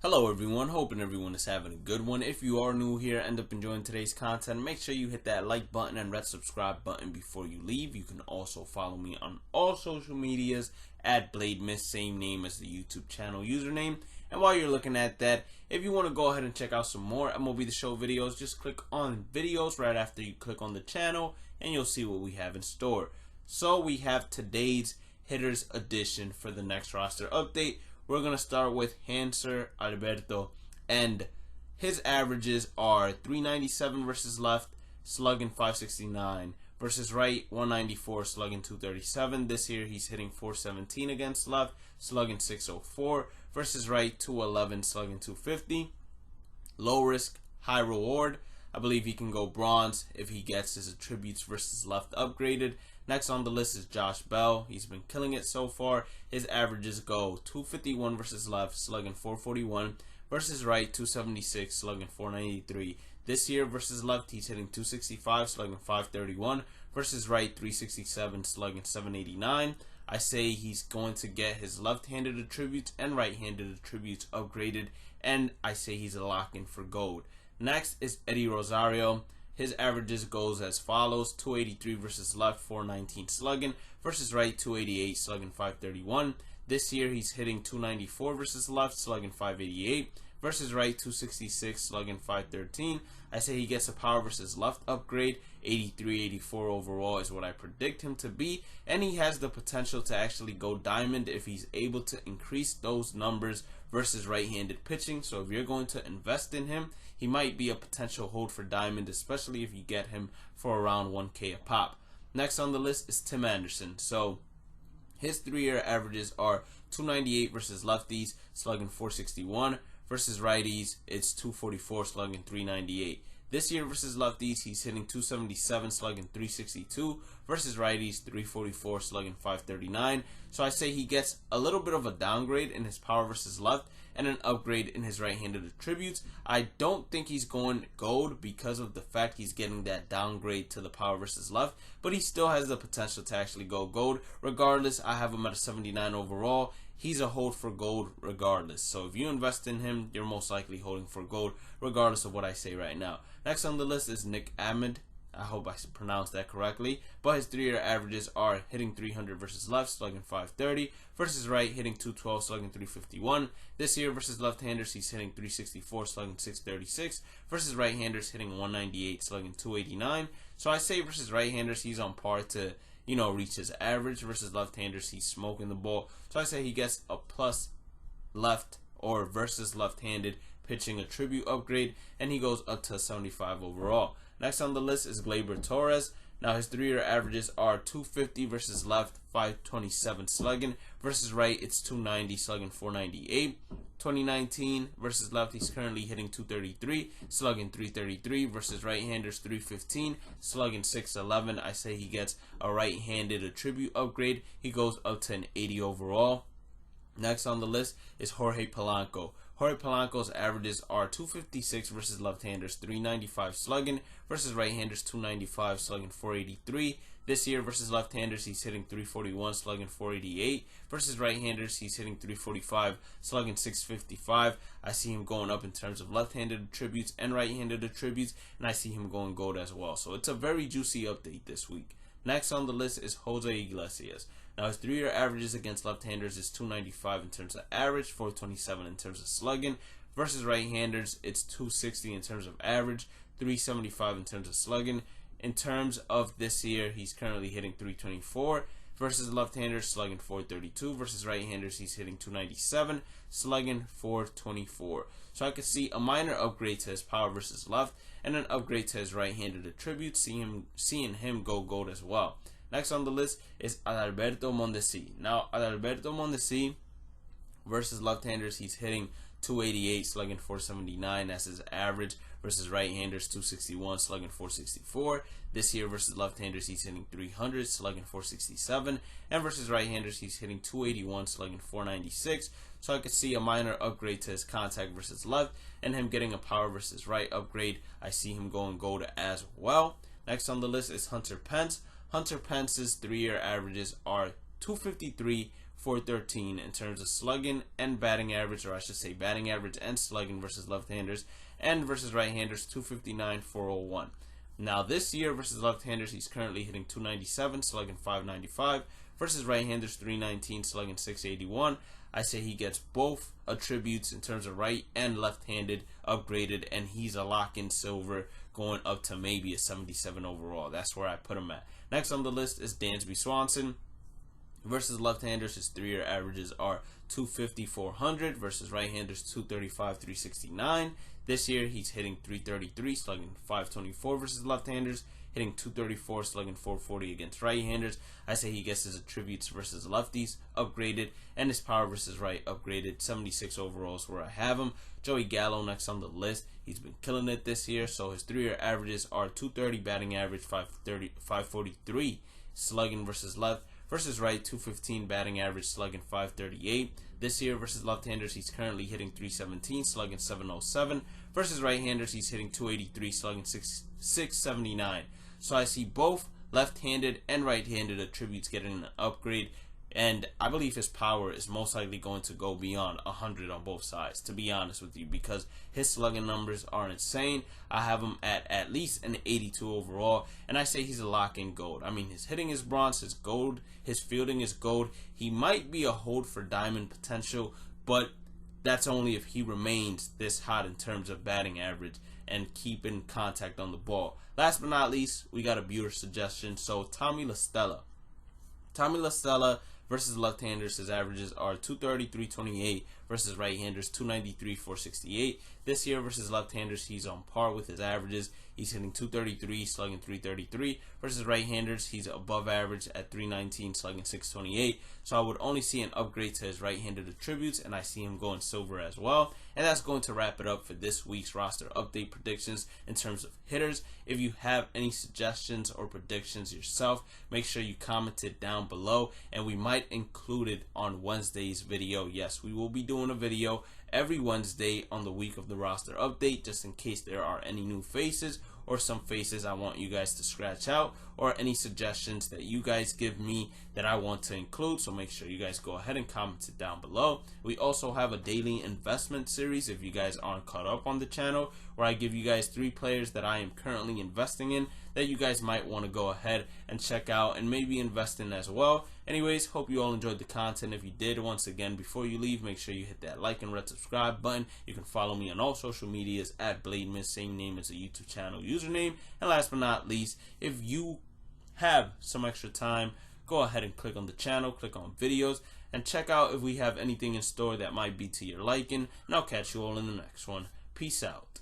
Hello everyone, hoping everyone is having a good one. If you are new here, end up enjoying today's content, make sure you hit that like button and red subscribe button before you leave. You can also follow me on all social medias at BladeMist, same name as the YouTube channel username. And while you're looking at that, if you want to go ahead and check out some more MLB The Show videos, just click on videos right after you click on the channel and you'll see what we have in store. So we have today's hitters edition for the next roster update. We're going to start with Hanser Alberto, and his averages are 397 versus left, slugging 569, versus right 194, slugging 237. This year he's hitting 417 against left, slugging 604, versus right 211, slugging 250. Low risk, high reward. I believe he can go bronze if he gets his attributes versus left upgraded. Next on the list is Josh Bell. He's been killing it so far. His averages go 251 versus left, slugging 441, versus right 276, slugging 493. This year versus left, he's hitting 265, slugging 531, versus right 367, slugging 789. I say he's going to get his left-handed attributes and right-handed attributes upgraded, and I say he's a lock-in for gold. Next is Eddie Rosario. His averages goes as follows: 283 versus left, 419 slugging, versus right 288, slugging 531. This year he's hitting 294 versus left, slugging 588, versus right 266, slugging 513. I say he gets a power versus left upgrade. 83, 84 overall is what I predict him to be, and he has the potential to actually go diamond if he's able to increase those numbers versus right-handed pitching. So if you're going to invest in him, he might be a potential hold for diamond, especially if you get him for around 1K a pop. Next on the list is Tim Anderson. So his 3-year averages are 298 versus lefties, slugging 461, versus righties it's 244, slugging 398. This year versus lefties, he's hitting 277, slugging 362, versus righties 344, slugging 539. So I say he gets a little bit of a downgrade in his power versus left and an upgrade in his right-handed attributes. I don't think he's going gold because of the fact he's getting that downgrade to the power versus left, but he still has the potential to actually go gold. Regardless, I have him at a 79 overall. He's a hold for gold regardless. So if you invest in him, you're most likely holding for gold regardless of what I say right now. Next on the list is Nick Ahmed. I hope I pronounced that correctly. But his 3-year averages are hitting 300 versus left, slugging 530, versus right hitting 212, slugging 351. This year versus left-handers, he's hitting 364, slugging 636, versus right-handers hitting 198, slugging 289. So I say versus right-handers, he's on par to reach his average. Versus left-handers, he's smoking the ball. So I say he gets a plus left or versus left-handed pitching attribute upgrade, and he goes up to 75 overall. Next on the list is Gleyber Torres. Now his 3-year averages are 250 versus left, 527 slugging, versus right it's 290, slugging 498. 2019 versus left, he's currently hitting 233, slugging 333, versus right-handers 315, slugging 611. I say he gets a right-handed attribute upgrade. He goes up to an 80 overall. Next on the list is Jorge Polanco. Jorge Polanco's averages are 256 versus left-handers, 395 slugging, versus right-handers 295, slugging 483. This year versus left-handers, he's hitting 341, slugging 488. Versus right-handers, he's hitting 345, slugging 655. I see him going up in terms of left-handed attributes and right-handed attributes, and I see him going gold as well. So it's a very juicy update this week. Next on the list is Jose Iglesias. Now his 3-year averages against left-handers is 295 in terms of average, 427 in terms of slugging. Versus right-handers, it's 260 in terms of average, 375 in terms of slugging. In terms of this year, he's currently hitting 324. Versus left-handers, slugging 432. Versus right-handers, he's hitting 297, slugging 424. So I could see a minor upgrade to his power versus left and an upgrade to his right-handed attributes, seeing him go gold as well. Next on the list is Adalberto Mondesi. Now, Adalberto Mondesi versus left-handers, he's hitting 288, slugging 479. That's his average. Versus right-handers, 261, slugging 464. This year versus left-handers, he's hitting 300, slugging 467. And versus right-handers, he's hitting 281, slugging 496. So I could see a minor upgrade to his contact versus left and him getting a power versus right upgrade. I see him going gold as well. Next on the list is Hunter Pence. Hunter Pence's 3-year averages are 253, 413 in terms of slugging and batting average, or I should say batting average and slugging versus left-handers, and versus right-handers 259, 401. Now this year versus left-handers, he's currently hitting 297, slugging 595, versus right-handers 319, slugging 681. I say he gets both attributes in terms of right and left-handed upgraded, and he's a lock-in silver going up to maybe a 77 overall. That's where I put him at. Next on the list is Dansby Swanson. Versus left-handers, his 3-year averages are 250, 400, versus right-handers 235, 369. This year he's hitting 333, slugging 524 versus left-handers, hitting 234, slugging 440 against right-handers. I say he gets his attributes versus lefties upgraded, and his power versus right upgraded. 76 overalls where I have him. Joey Gallo next on the list. He's been killing it this year, so his 3-year averages are 230 batting average, 543 slugging versus left. Versus right, 215 batting average, slugging 538. This year versus left-handers, he's currently hitting 317, slugging 707. Versus right-handers, he's hitting 283, slugging 679. So I see both left-handed and right-handed attributes getting an upgrade, and I believe his power is most likely going to go beyond 100 on both sides, to be honest with you, because his slugging numbers are insane. I have him at least an 82 overall, and I say he's a lock-in gold. I mean, his hitting is bronze, his gold, his fielding is gold. He might be a hold for diamond potential, but that's only if he remains this hot in terms of batting average and keeping contact on the ball. Last but not least, we got a viewer suggestion. So Tommy La Stella. Tommy La Stella versus left-handers, his averages are 230, 328, versus right-handers 293, 468. This year versus left-handers, he's on par with his averages. He's hitting 233, slugging 333. Versus right-handers, he's above average at 319, slugging 628. So I would only see an upgrade to his right-handed attributes, and I see him going silver as well. And that's going to wrap it up for this week's roster update predictions in terms of hitters. If you have any suggestions or predictions yourself, make sure you comment it down below, and we might include it on Wednesday's video. Yes, we will be doing a video every Wednesday on the week of the roster update, just in case there are any new faces or some faces I want you guys to scratch out, or any suggestions that you guys give me that I want to include. So make sure you guys go ahead and comment it down below. We also have a daily investment series, if you guys aren't caught up on the channel, where I give you guys 3 players that I am currently investing in that you guys might want to go ahead and check out and maybe invest in as well. Anyways, hope you all enjoyed the content. If you did, once again, before you leave, make sure you hit that like and red subscribe button. You can follow me on all social medias at Blademan, same name as the YouTube channel username. And last but not least, if you have some extra time, go ahead and click on the channel, click on videos, and check out if we have anything in store that might be to your liking. And I'll catch you all in the next one. Peace out.